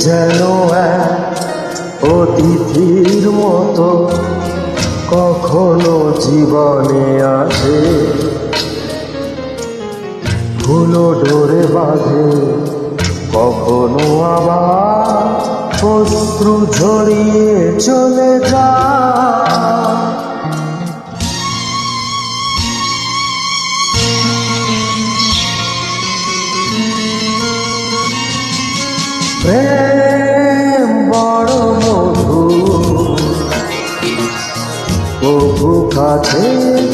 যেন এক অতিথির মতো কখনো জীবনে আসে, ফুলো ডোরে বাঁধে, কখনো আবার অশ্রু ঝরিয়ে চলে যায়। প্রেম বড় মধু, কভু কাছে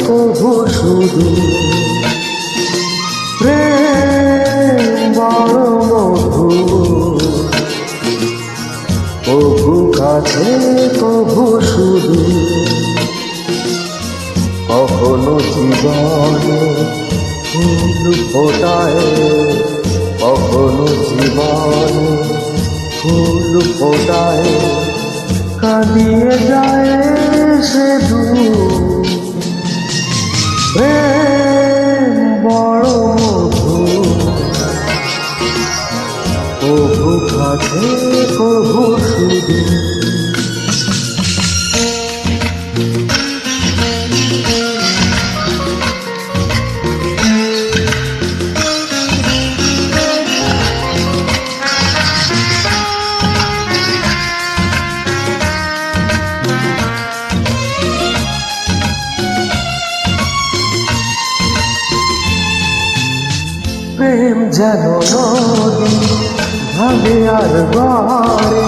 কভু শুধু। প্রেম বড় মধু, কভু কাছে কভু শুধু। কখনো জীবনে ফুল ফোটায়, কখনো জীবনে ফুল ফোটায়, কাঁদিয়ে যায় সে দূর। প্রেম বড় মধু, কভু কাছে কভু শুধু। প্রেম যেন নদী ভাবে আর গড়ে,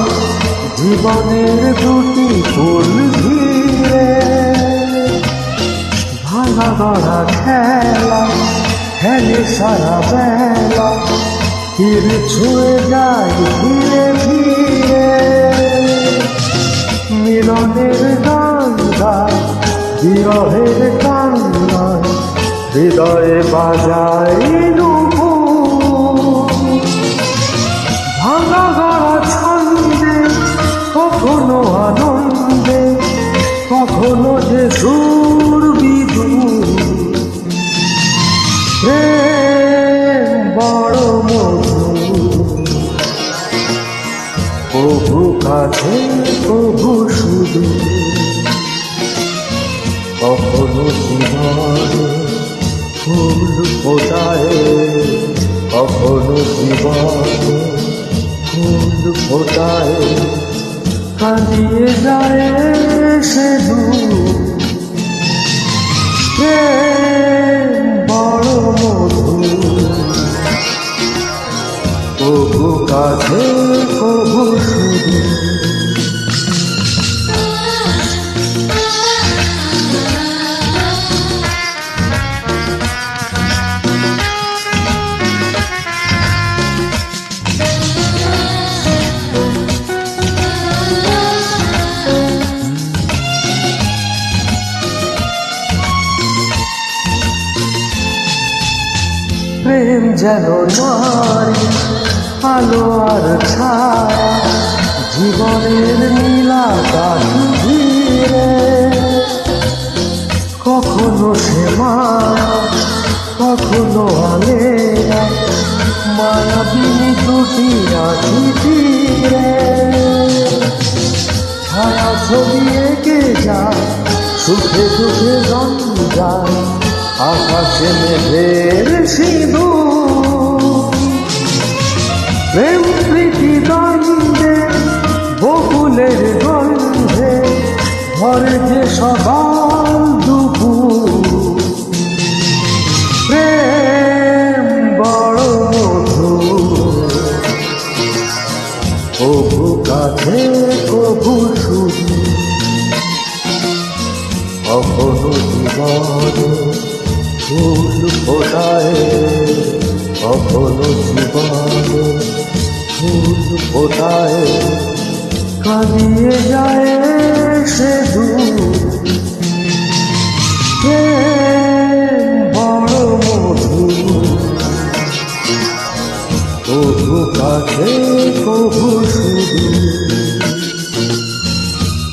জীবনের দুটি ফুল ঘিরে। ভাঙা গড়া খেলা খেলে সারা বেলা, তীর ছুঁয়ে যায় ধীরে ধীরে। মিলনের গান গায়, বিরহের কান্না হৃদয়ে বাজায় নুপুর। ভাঙা গড়া ছন্দে, কখনো আনন্দে, কখনো যে সুর বিদুর। প্রেম বড় মধু, কভু কাছে কভু শুধু। কখনো জীবনে ফুল ফোটায়, কখনো জীবনে ফুল ফোটায়, কাঁদিয়ে যায় সে দূর। প্রেম বড় মধু, কভু কাছে কভু শুধু। প্রেম যেন নারী আলো আর ছায়া, জীবনের নীলাকাশ ঘিরে। কখনো সে মায়া, কখনো আলেয়া, মায়াবিনী দুটি আঁখি তীরে। ছায়া ছবি এঁকে যায়, সুখে দুঃখে রঞ্জায়, আকাশে মেঘের সিঁদুর। প্রেম প্রীতি দ্বন্দ্বে, বকুলের গন্ধে, ভরে যে সকাল দুপুর। প্রেম বড় মধু, কভু কাছে কভু শুধু। কখনো জীবনে ফুল ফোটায়, কখনো জীবনে ফুল ফোটায়, কাঁদিয়ে যায় সে দূর। প্রেম বড় মধু, কভু কাছে কভু শুধু।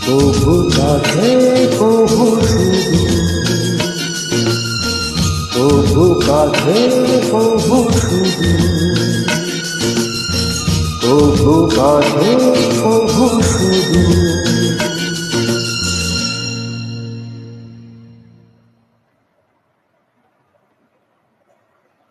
কভু কাছে কভু শুধু, কভু কাছে কভু শুধু। প্রভু কাছে প্রভু